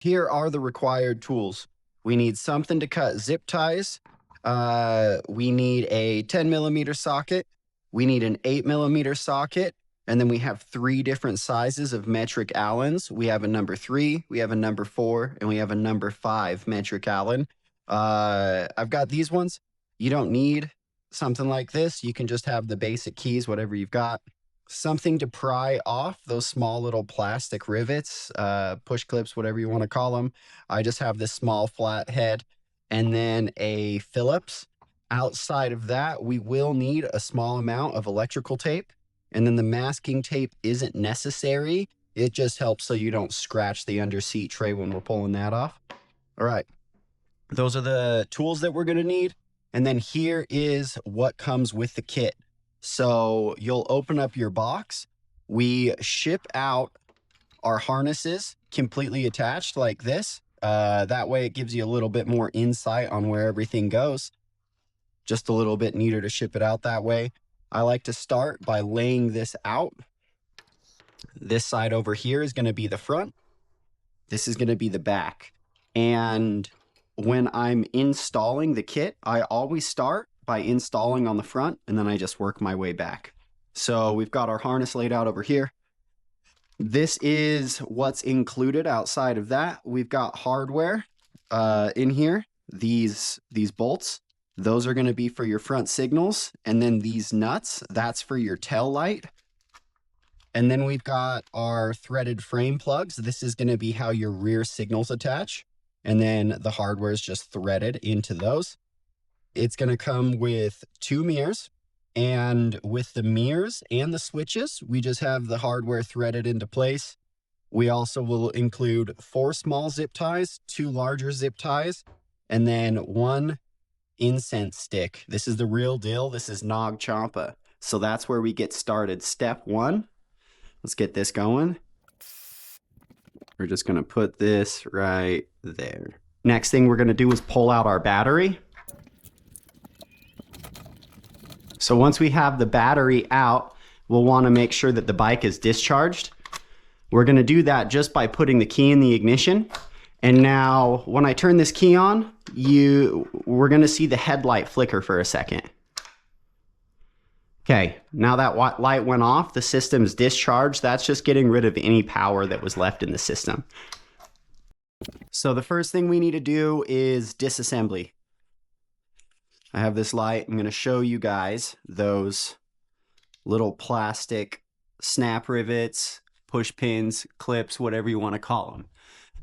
Here are the required tools. We need something to cut zip ties. We need a 10mm socket. We need an 8mm socket. And then we have 3 different sizes of metric Allens. We have a number 3, we have a number 4, and we have a number 5 metric Allen. I've got these ones. You don't need something like this. You can just have the basic keys, whatever you've got. Something to pry off those small little plastic rivets, push clips, whatever you want to call them. I just have this small flat head and then a Phillips. Outside of that, we will need a small amount of electrical tape. And then the masking tape isn't necessary. It just helps so you don't scratch the under seat tray when we're pulling that off. All right. Those are the tools that we're going to need. And then here is what comes with the kit. So you'll open up your box. We ship out our harnesses completely attached like this. That way it gives you a little bit more insight on where everything goes. Just a little bit neater to ship it out that way. I like to start by laying this out. This side over here is going to be the front. This is going to be the back. And when I'm installing the kit, I always start by installing on the front, and then I just work my way back. So we've got our harness laid out over here. This is what's included outside of that. We've got hardware in here. These bolts, those are going to be for your front signals. And then these nuts, that's for your tail light. And then we've got our threaded frame plugs. This is going to be how your rear signals attach. And then the hardware is just threaded into those. It's going to come with 2 mirrors. And with the mirrors and the switches, we just have the hardware threaded into place. We also will include 4 small zip ties, 2 larger zip ties, and then 1 incense stick. This is the real deal. This is Nog Champa. So that's where we get started. Step 1. Let's get this going. We're just going to put this right there. Next thing we're going to do is pull out our battery. So once we have the battery out, we'll want to make sure that the bike is discharged. We're going to do that just by putting the key in the ignition. And now when I turn this key on, we're going to see the headlight flicker for a second. Okay, now that light went off, the system's discharged. That's just getting rid of any power that was left in the system. So the first thing we need to do is disassembly. I have this light. I'm going to show you guys those little plastic snap rivets, push pins, clips, whatever you want to call them.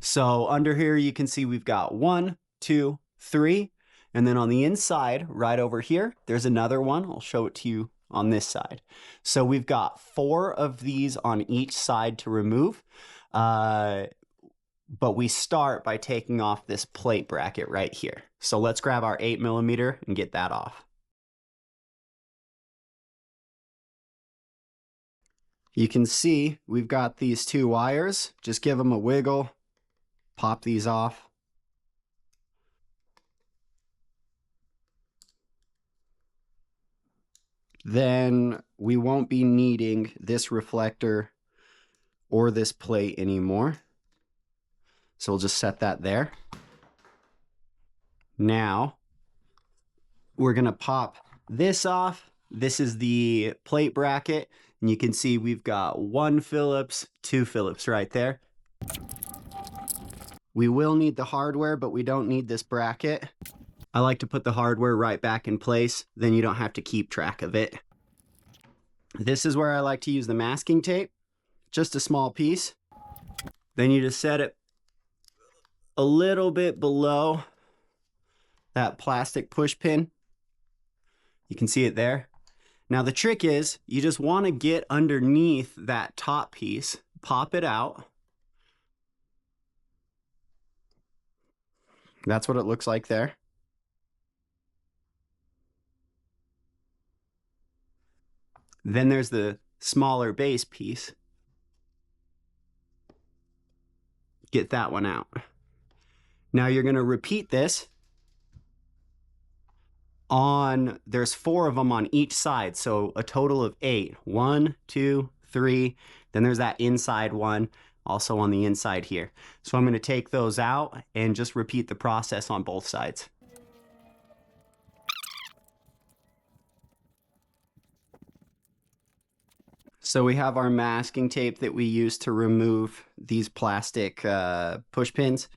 So under here, you can see we've got 1, 2, 3. And then on the inside, right over here, there's another one. I'll show it to you on this side. So we've got 4 of these on each side to remove. But we start by taking off this plate bracket right here. So let's grab our 8mm and get that off. You can see we've got these 2 wires. Just give them a wiggle, pop these off. Then we won't be needing this reflector or this plate anymore. So we'll just set that there. Now, we're going to pop this off. This is the plate bracket. And you can see we've got 1 Phillips, 2 Phillips right there. We will need the hardware, but we don't need this bracket. I like to put the hardware right back in place. Then you don't have to keep track of it. This is where I like to use the masking tape. Just a small piece. Then you just set it a little bit below that plastic push pin. You can see it there. Now the trick is you just want to get underneath that top piece, pop it out. That's what it looks like there. Then there's the smaller base piece. Get that one out. Now you're going to repeat this there's 4 of them on each side, so a total of 8. 1, 2, 3, then there's that inside one also on the inside here. So I'm going to take those out and just repeat the process on both sides. So we have our masking tape that we use to remove these plastic push pins.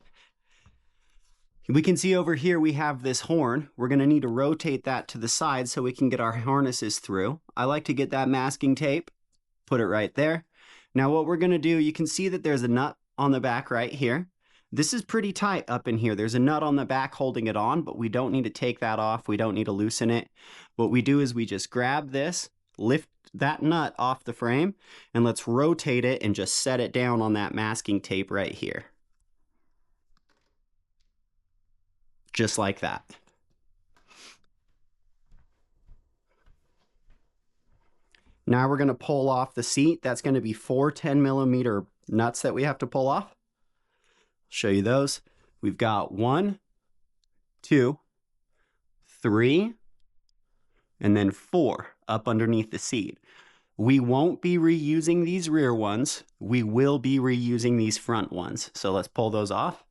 We can see over here we have this horn. We're going to need to rotate that to the side so we can get our harnesses through. I like to get that masking tape, put it right there. Now what we're going to do, you can see that there's a nut on the back right here. This is pretty tight up in here. There's a nut on the back holding it on, but we don't need to take that off. We don't need to loosen it. What we do is we just grab this, lift that nut off the frame, and let's rotate it and just set it down on that masking tape right here. Just like that. Now we're going to pull off the seat. That's going to be 4 10mm nuts that we have to pull off. I'll show you those. We've got 1, 2, 3, and then 4 up underneath the seat. We won't be reusing these rear ones. We will be reusing these front ones. So let's pull those off.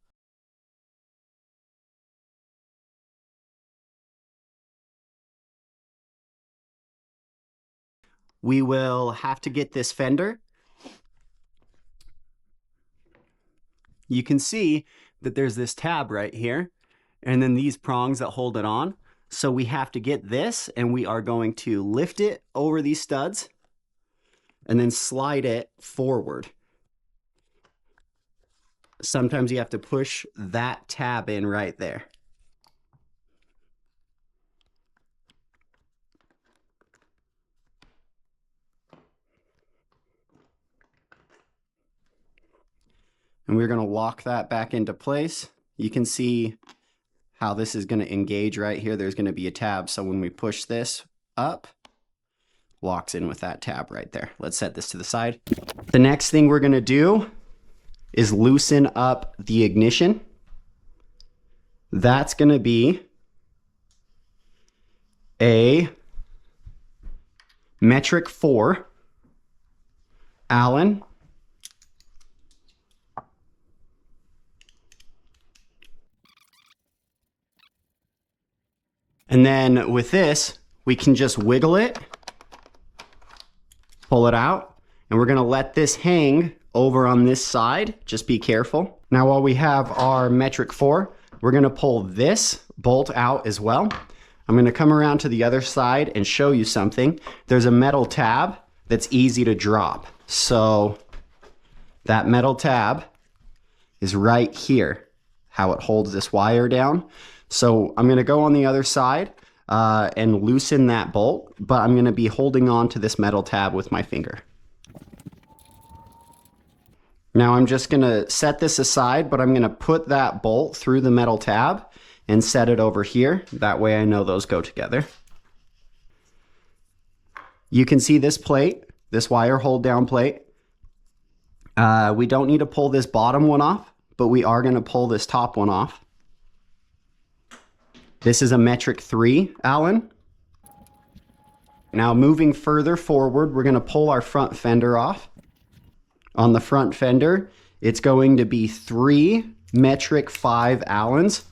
We will have to get this fender. You can see that there's this tab right here, and then these prongs that hold it on. So we have to get this, and we are going to lift it over these studs and then slide it forward. Sometimes you have to push that tab in right there. And we're going to lock that back into place. You can see how this is going to engage right here. There's going to be a tab. So when we push this up, locks in with that tab right there. Let's set this to the side. The next thing we're going to do is loosen up the ignition. That's going to be a metric 4 Allen. And then with this, we can just wiggle it, pull it out, and we're going to let this hang over on this side. Just be careful. Now, while we have our metric 4, we're going to pull this bolt out as well. I'm going to come around to the other side and show you something. There's a metal tab that's easy to drop. So that metal tab is right here, how it holds this wire down. So I'm going to go on the other side and loosen that bolt, but I'm going to be holding on to this metal tab with my finger. Now I'm just going to set this aside, but I'm going to put that bolt through the metal tab and set it over here. That way I know those go together. You can see this plate, this wire hold down plate. We don't need to pull this bottom one off, but we are going to pull this top one off. This is a metric 3 Allen. Now moving further forward, we're going to pull our front fender off. On the front fender, it's going to be 3 metric 5 Allens.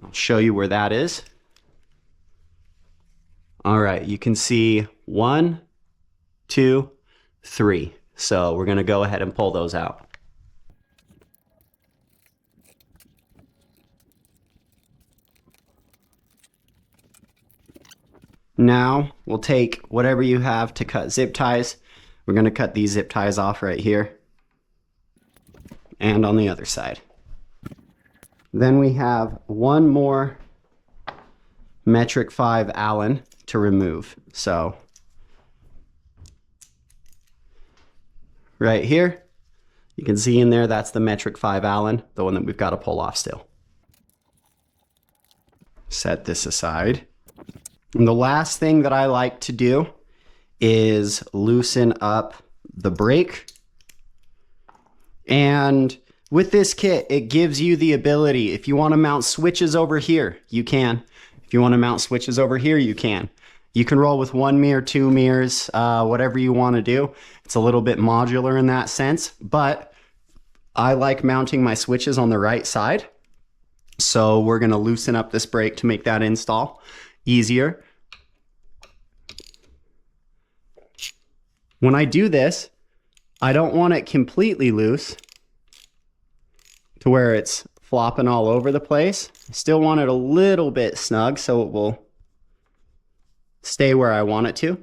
I'll show you where that is. All right, you can see 1, 2, 3. So we're going to go ahead and pull those out. Now we'll take whatever you have to cut zip ties. We're going to cut these zip ties off right here and on the other side. Then we have one more metric 5 Allen to remove. So right here, you can see in there, that's the metric 5 Allen, the one that we've got to pull off still. Set this aside. And the last thing that I like to do is loosen up the brake. And with this kit, it gives you the ability, if you want to mount switches over here, you can. If you want to mount switches over here, you can. You can roll with 1 mirror, 2 mirrors, whatever you want to do. It's a little bit modular in that sense, but I like mounting my switches on the right side. So we're going to loosen up this brake to make that install easier. When I do this, I don't want it completely loose to where it's flopping all over the place. I still want it a little bit snug so it will stay where I want it to.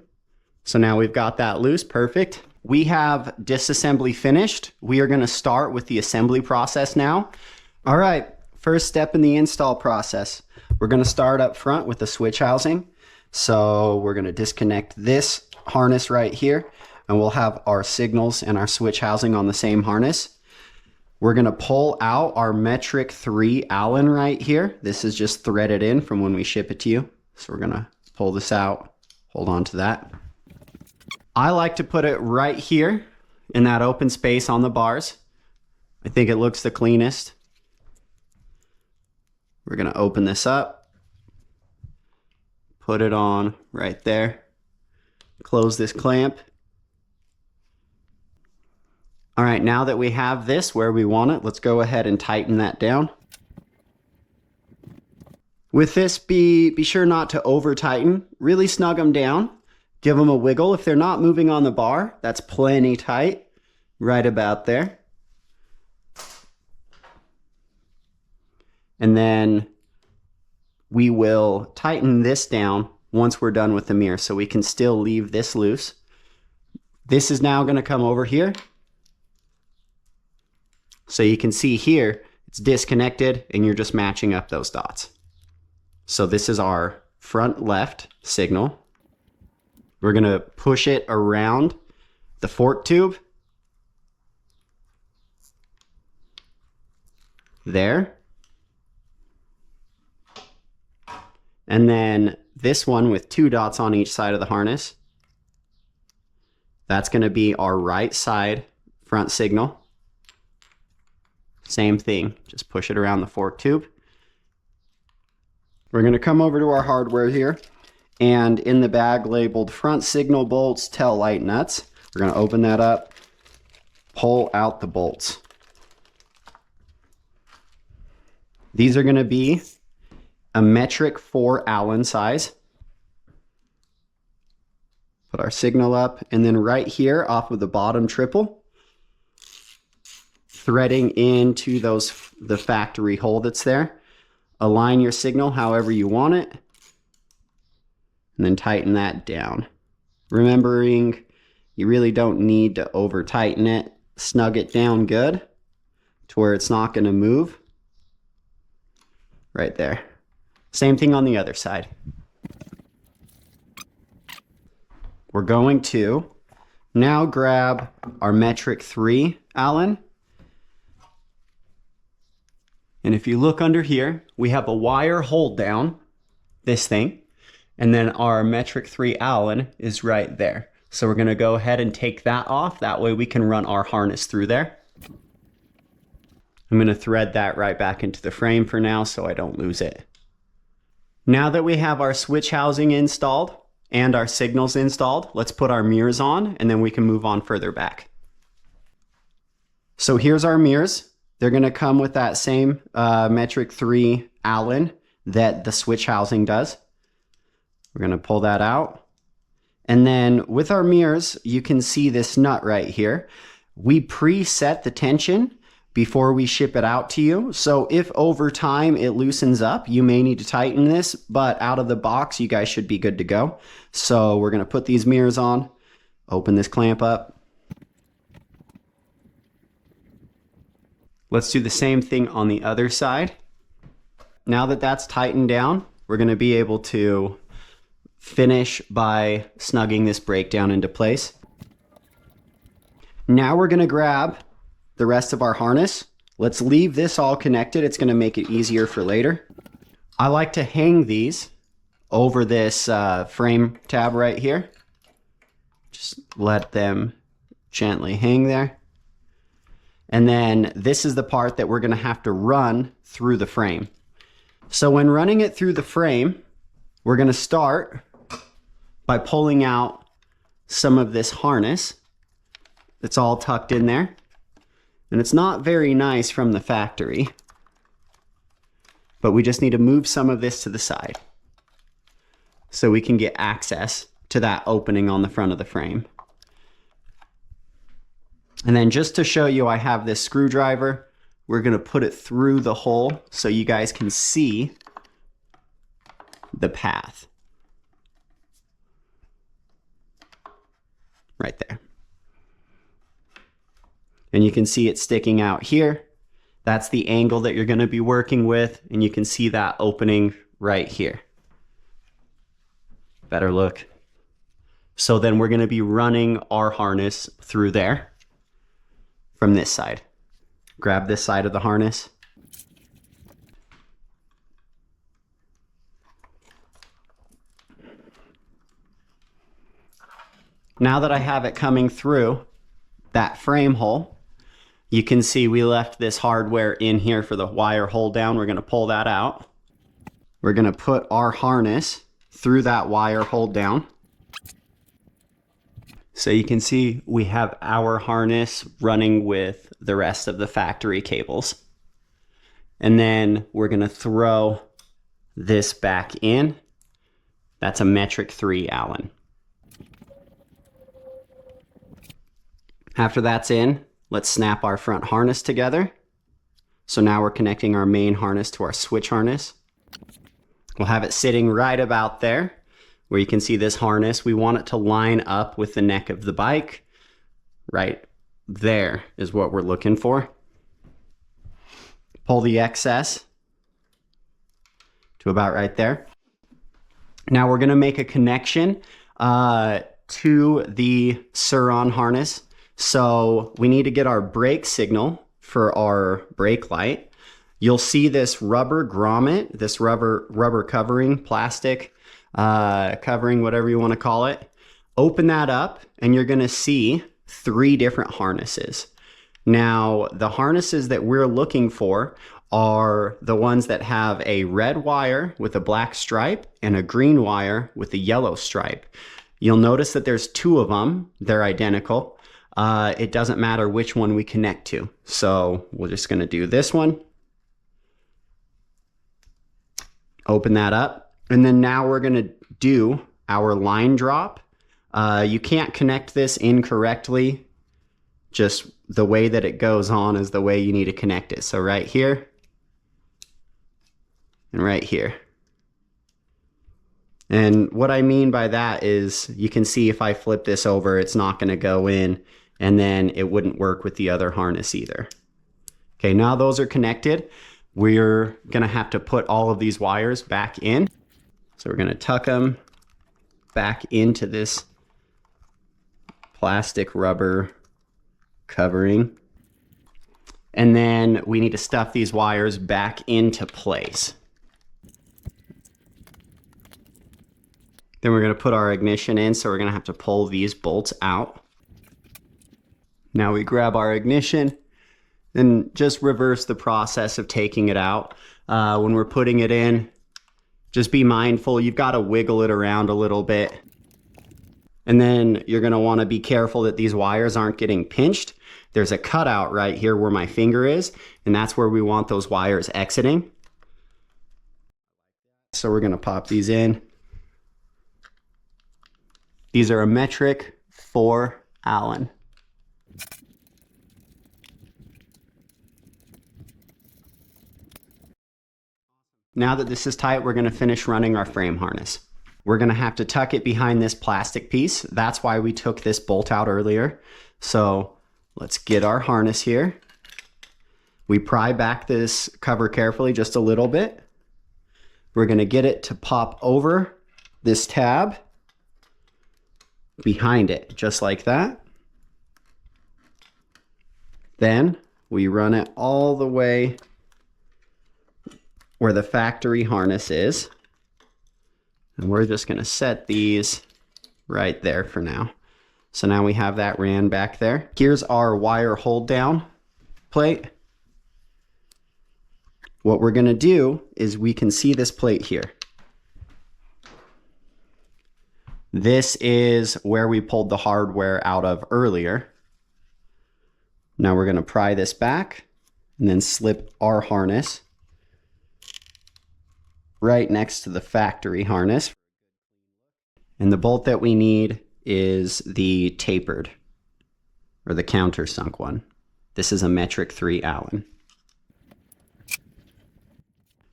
So now we've got that loose, perfect. We have disassembly finished. We are going to start with the assembly process now. All right, first step in the install process. We're going to start up front with the switch housing. So we're going to disconnect this harness right here, and we'll have our signals and our switch housing on the same harness. We're going to pull out our metric 3 Allen right here. This is just threaded in from when we ship it to you. So we're going to pull this out, hold on to that. I like to put it right here in that open space on the bars. I think it looks the cleanest. We're going to open this up, put it on right there, close this clamp. All right, now that we have this where we want it, let's go ahead and tighten that down. With this, be sure not to over tighten. Really snug them down. Give them a wiggle. If they're not moving on the bar, that's plenty tight, right about there. And then we will tighten this down once we're done with the mirror, so we can still leave this loose. This is now going to come over here. So you can see here, it's disconnected and you're just matching up those dots. So this is our front left signal. We're going to push it around the fork tube. There. And then this one with 2 dots on each side of the harness. That's going to be our right side front signal. Same thing, just push it around the fork tube. We're going to come over to our hardware here, and in the bag labeled front signal bolts, tail light nuts, we're going to open that up, pull out the bolts. These are going to be a metric 4 Allen size. Put our signal up, and then right here off of the bottom triple, threading into the factory hole that's there. Align your signal however you want it, and then tighten that down. Remembering, you really don't need to over tighten it. Snug it down good to where it's not going to move. Right there. Same thing on the other side. We're going to now grab our metric 3 Allen. And if you look under here, we have a wire hold down, this thing, and then our metric 3 Allen is right there. So we're going to go ahead and take that off. That way we can run our harness through there. I'm going to thread that right back into the frame for now so I don't lose it. Now that we have our switch housing installed and our signals installed, let's put our mirrors on and then we can move on further back. So here's our mirrors. They're going to come with that same metric 3 Allen that the switch housing does. We're going to pull that out. And then with our mirrors, you can see this nut right here. We preset the tension before we ship it out to you. So if over time it loosens up, you may need to tighten this, but out of the box, you guys should be good to go. So we're going to put these mirrors on, open this clamp up. Let's do the same thing on the other side. Now that that's tightened down, we're going to be able to finish by snugging this brake down into place. Now we're going to grab the rest of our harness. Let's leave this all connected. It's going to make it easier for later. I like to hang these over this frame tab right here. Just let them gently hang there. And then this is the part that we're going to have to run through the frame. So when running it through the frame, we're going to start by pulling out some of this harness. It's all tucked in there. And it's not very nice from the factory, but we just need to move some of this to the side so we can get access to that opening on the front of the frame. And then just to show you I have this screwdriver, we're going to put it through the hole so you guys can see the path. Right there. And you can see it sticking out here. That's the angle that you're going to be working with, and you can see that opening right here. Better look. So then we're going to be running our harness through there from this side. Grab this side of the harness. Now that I have it coming through that frame hole, you can see we left this hardware in here for the wire hold down. We're going to pull that out. We're going to put our harness through that wire hold down. So you can see we have our harness running with the rest of the factory cables. And then we're going to throw this back in. That's a metric 3 Allen. After that's in, let's snap our front harness together. So now we're connecting our main harness to our switch harness. We'll have it sitting right about there where you can see this harness. We want it to line up with the neck of the bike. Right there is what we're looking for. Pull the excess to about right there. Now we're going to make a connection to the Surron harness. So we need to get our brake signal for our brake light. You'll see this rubber grommet, this rubber covering, plastic covering, whatever you want to call it. Open that up and you're going to see 3 different harnesses. Now, the harnesses that we're looking for are the ones that have a red wire with a black stripe and a green wire with a yellow stripe. You'll notice that there's 2 of them. They're identical. It doesn't matter which one we connect to. So we're just going to do this one. Open that up. And then now we're going to do our line drop. You can't connect this incorrectly. Just the way that it goes on is the way you need to connect it. So right here and right here. And what I mean by that is you can see if I flip this over, it's not going to go in, and then it wouldn't work with the other harness either. Okay, now those are connected. We're going to have to put all of these wires back in. So we're going to tuck them back into this plastic rubber covering. And then we need to stuff these wires back into place. Then we're going to put our ignition in, so we're going to have to pull these bolts out. Now we grab our ignition and just reverse the process of taking it out. When we're putting it in, just be mindful, you've got to wiggle it around a little bit. And then you're going to want to be careful that these wires aren't getting pinched. There's a cutout right here where my finger is, and that's where we want those wires exiting. So we're going to pop these in. These are a metric 4 Allen. Now that this is tight, we're going to finish running our frame harness. We're going to have to tuck it behind this plastic piece. That's why we took this bolt out earlier. So let's get our harness here. We pry back this cover carefully just a little bit. We're going to get it to pop over this tab behind it, just like that. Then we run it all the way where the factory harness is. And we're just going to set these right there for now. So now we have that ran back there. Here's our wire hold down plate. What we're going to do is we can see this plate here. This is where we pulled the hardware out of earlier. Now we're going to pry this back and then slip our harness right next to the factory harness. And the bolt that we need is the tapered or the countersunk one. This is a metric 3 Allen.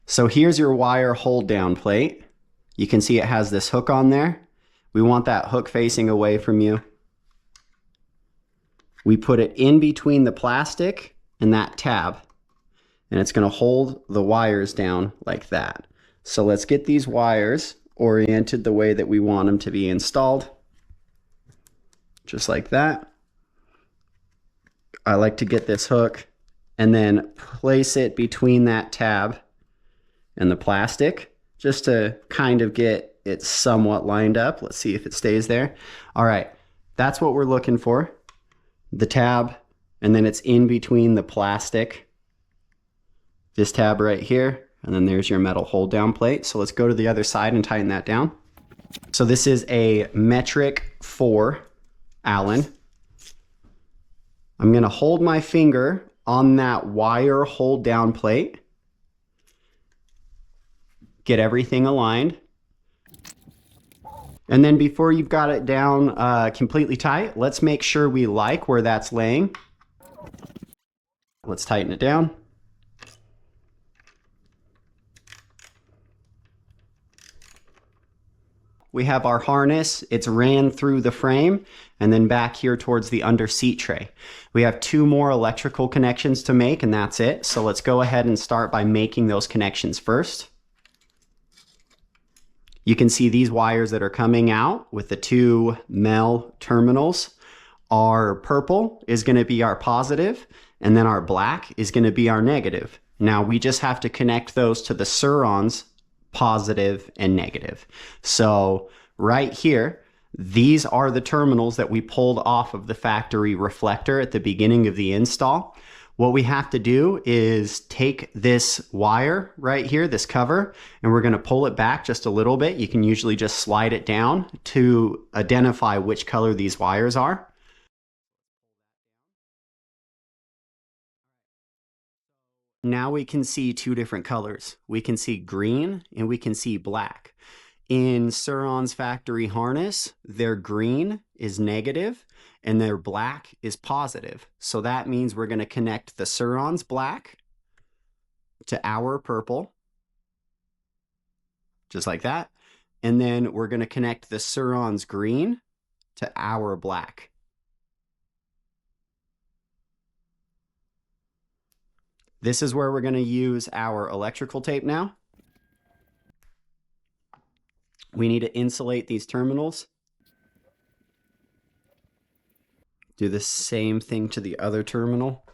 So here's your wire hold down plate. You can see it has this hook on there. We want that hook facing away from you. We put it in between the plastic and that tab, and it's going to hold the wires down like that. So let's get these wires oriented the way that we want them to be installed. Just like that. I like to get this hook and then place it between that tab and the plastic just to kind of get it somewhat lined up. Let's see if it stays there. All right, that's what we're looking for. The tab, and then it's in between the plastic. This tab right here, and then there's your metal hold down plate. So let's go to the other side and tighten that down. So this is a metric 4 Allen. I'm gonna hold my finger on that wire hold down plate. Get everything aligned. And then before you've got it down completely tight, let's make sure we like where that's laying. Let's tighten it down. We have our harness. It's ran through the frame and then back here towards the under seat tray. We have 2 more electrical connections to make, and that's it. So let's go ahead and start by making those connections first. You can see these wires that are coming out with the 2 MEL terminals. Our purple is going to be our positive, and then our black is going to be our negative. Now we just have to connect those to the Surron's positive and negative. So right here, these are the terminals that we pulled off of the factory reflector at the beginning of the install. What we have to do is take this wire right here, this cover, and we're going to pull it back just a little bit. You can usually just slide it down to identify which color these wires are. Now we can see 2 different colors. We can see green and we can see black. In Surron's factory harness, their green is negative and their black is positive. So that means we're going to connect the Surron's black to our purple, just like that. And then we're going to connect the Surron's green to our black. This is where we're going to use our electrical tape now. We need to insulate these terminals. Do the same thing to the other terminal.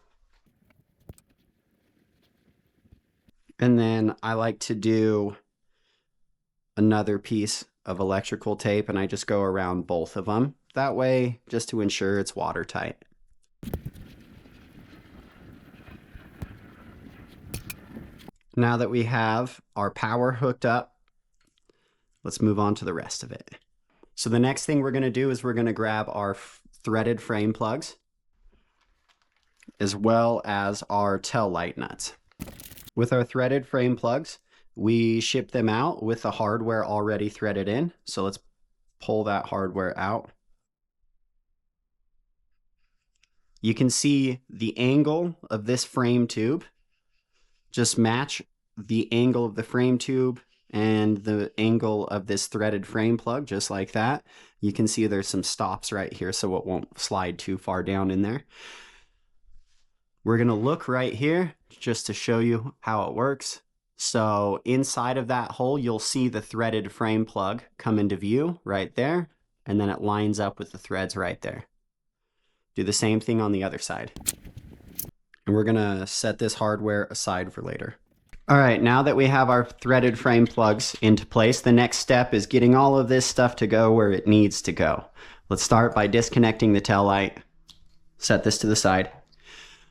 And then I like to do another piece of electrical tape, and I just go around both of them. That way, just to ensure it's watertight. Now that we have our power hooked up, let's move on to the rest of it. So the next thing we're going to do is we're going to grab our threaded frame plugs as well as our tail light nuts. With our threaded frame plugs, we ship them out with the hardware already threaded in. So let's pull that hardware out. You can see the angle of this frame tube. Just match the angle of the frame tube and the angle of this threaded frame plug, just like that. You can see there's some stops right here so it won't slide too far down in there. We're going to look right here just to show you how it works. So inside of that hole, you'll see the threaded frame plug come into view right there, and then it lines up with the threads right there. Do the same thing on the other side. And we're going to set this hardware aside for later. All right, now that we have our threaded frame plugs into place, the next step is getting all of this stuff to go where it needs to go. Let's start by disconnecting the tail light. Set this to the side.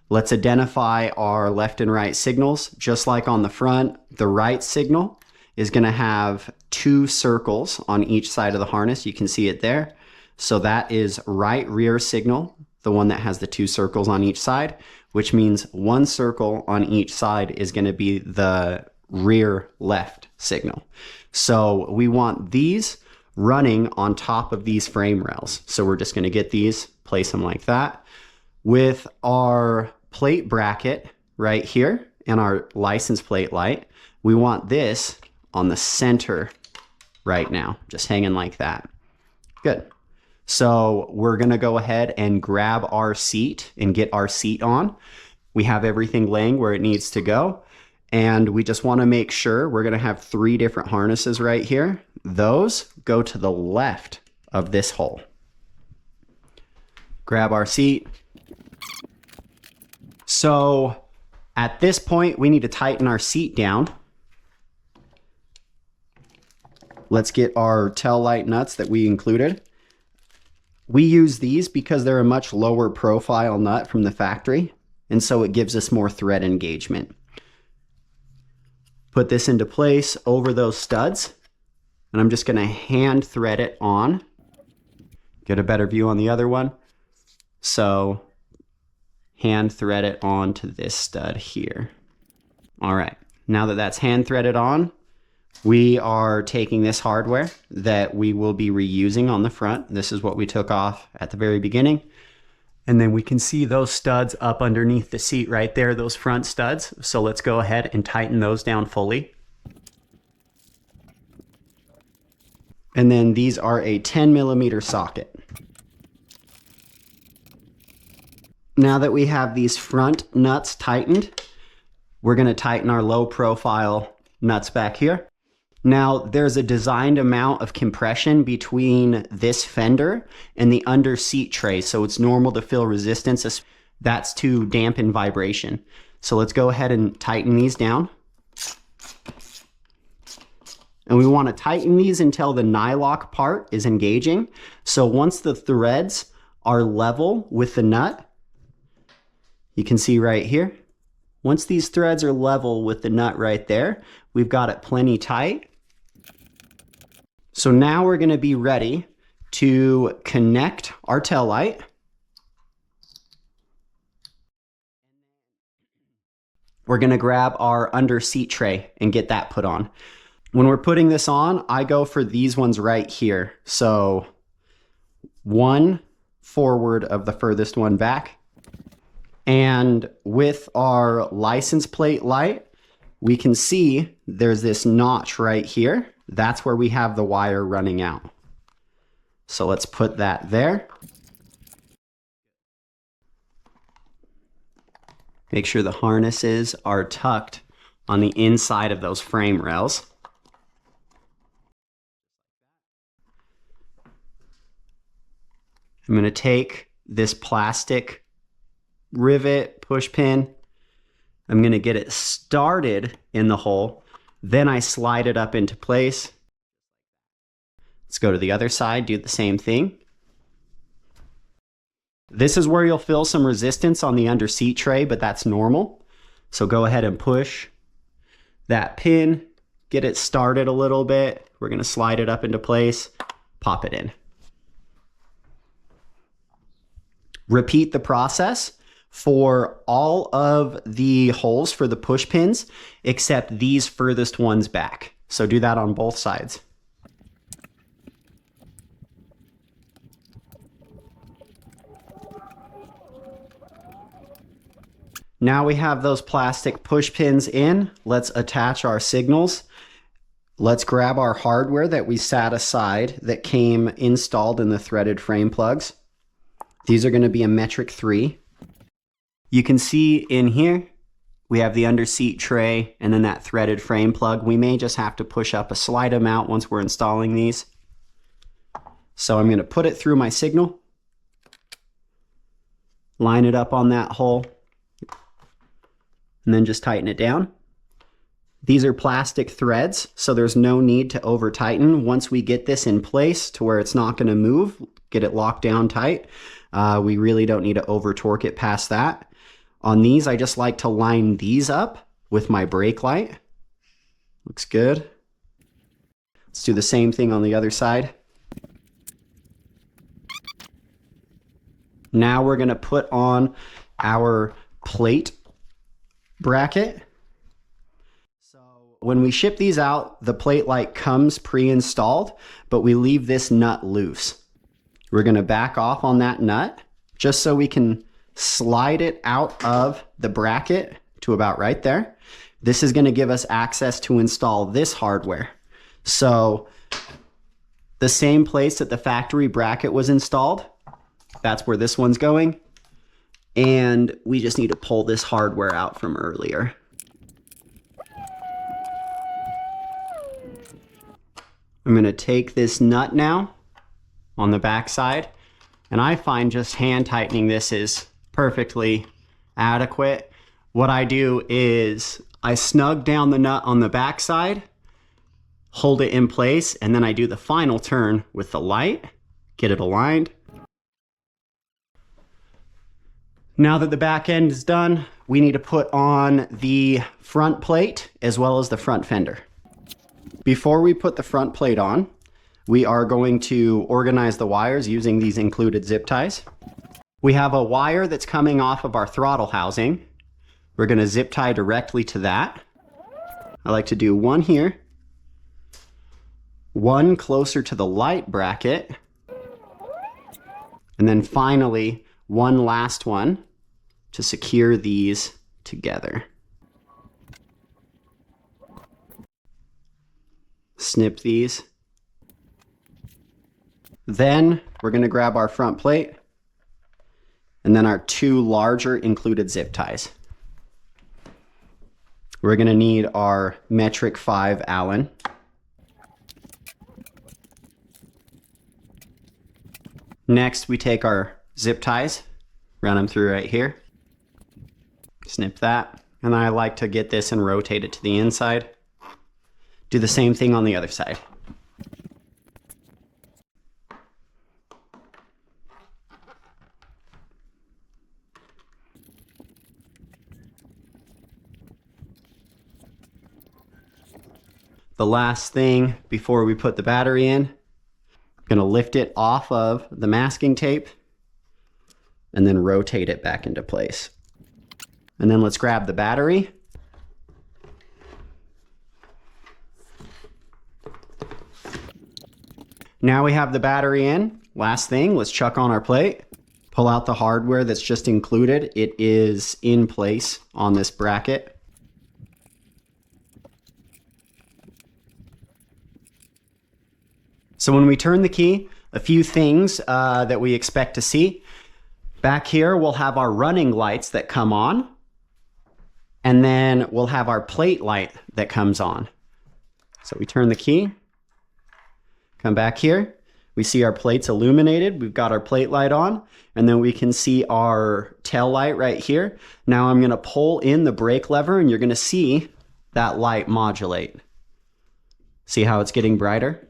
Let's identify our left and right signals. Just like on the front, the right signal is going to have 2 circles on each side of the harness. You can see it there. So that is right rear signal, the one that has the 2 circles on each side, which means 1 circle on each side is going to be the rear left signal. So we want these running on top of these frame rails. So we're just going to get these, place them like that. With our plate bracket right here and our license plate light, we want this on the center right now, just hanging like that. Good. So we're going to go ahead and grab our seat and get our seat on. We have everything laying where it needs to go. And we just want to make sure we're going to have 3 different harnesses right here. Those go to the left of this hole. Grab our seat. So at this point, we need to tighten our seat down. Let's get our tail light nuts that we included. We use these because they're a much lower profile nut from the factory, and so it gives us more thread engagement. Put this into place over those studs, and I'm just going to hand thread it on. Get a better view on the other one. So hand thread it on to this stud here. All right, now that that's hand threaded on, we are taking this hardware that we will be reusing on the front. This is what we took off at the very beginning. And then we can see those studs up underneath the seat right there, those front studs. So let's go ahead and tighten those down fully. And then these are a 10mm socket. Now that we have these front nuts tightened, we're going to tighten our low profile nuts back here. Now, there's a designed amount of compression between this fender and the under seat tray, so it's normal to feel resistance. That's to dampen vibration. So let's go ahead and tighten these down. And we want to tighten these until the nylock part is engaging. So once the threads are level with the nut, you can see right here, once these threads are level with the nut right there, we've got it plenty tight. So now we're going to be ready to connect our tail light. We're going to grab our under seat tray and get that put on. When we're putting this on, I go for these ones right here. So 1 forward of the furthest one back. And with our license plate light, we can see there's this notch right here. That's where we have the wire running out. So let's put that there. Make sure the harnesses are tucked on the inside of those frame rails. I'm going to take this plastic rivet push pin. I'm going to get it started in the hole. Then I slide it up into place. Let's go to the other side, do the same thing. This is where you'll feel some resistance on the under seat tray, but that's normal. So go ahead and push that pin, get it started a little bit. We're going to slide it up into place, pop it in. Repeat the process for all of the holes for the push pins, except these furthest ones back. So do that on both sides. Now we have those plastic push pins in. Let's attach our signals. Let's grab our hardware that we sat aside that came installed in the threaded frame plugs. These are going to be a metric 3. You can see in here, we have the under seat tray and then that threaded frame plug. We may just have to push up a slight amount once we're installing these. So I'm going to put it through my signal, line it up on that hole, and then just tighten it down. These are plastic threads, so there's no need to over tighten. Once we get this in place to where it's not going to move, get it locked down tight, we really don't need to over torque it past that. On these, I just like to line these up with my brake light. Looks good. Let's do the same thing on the other side. Now we're going to put on our plate bracket. So when we ship these out, the plate light comes pre-installed, but we leave this nut loose. We're going to back off on that nut just so we can slide it out of the bracket to about right there. This is going to give us access to install this hardware. So the same place that the factory bracket was installed, that's where this one's going. And we just need to pull this hardware out from earlier. I'm going to take this nut now on the back side, and I find just hand tightening this is perfectly adequate. What I do is I snug down the nut on the back side, hold it in place, and then I do the final turn with the light, get it aligned. Now that the back end is done, we need to put on the front plate as well as the front fender. Before we put the front plate on, we are going to organize the wires using these included zip ties. We have a wire that's coming off of our throttle housing. We're going to zip tie directly to that. I like to do one here, one closer to the light bracket, and then finally one last one to secure these together. Snip these. Then we're going to grab our front plate and then our two larger included zip ties. We're going to need our metric 5 Allen. Next, we take our zip ties, run them through right here. Snip that. And I like to get this and rotate it to the inside. Do the same thing on the other side. The last thing before we put the battery in, I'm going to lift it off of the masking tape and then rotate it back into place. And then let's grab the battery. Now we have the battery in. Last thing, let's chuck on our plate. Pull out the hardware that's just included. It is in place on this bracket. So when we turn the key, a few things that we expect to see. Back here, we'll have our running lights that come on. And then we'll have our plate light that comes on. So we turn the key, come back here. We see our plates illuminated. We've got our plate light on, and then we can see our tail light right here. Now I'm going to pull in the brake lever, and you're going to see that light modulate. See how it's getting brighter?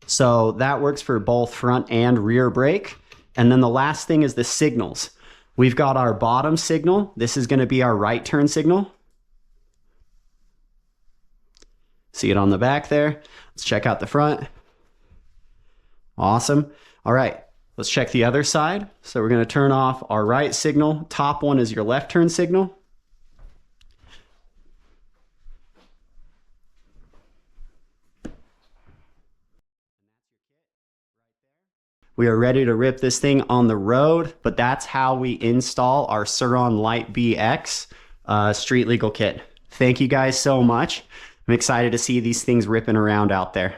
So that works for both front and rear brake. And then the last thing is the signals. We've got our bottom signal. This is going to be our right turn signal. See it on the back there. Let's check out the front. Awesome. All right, let's check the other side. So we're going to turn off our right signal. Top one is your left turn signal. We are ready to rip this thing on the road, but that's how we install our Surron Light BX street legal kit. Thank you guys so much. I'm excited to see these things ripping around out there.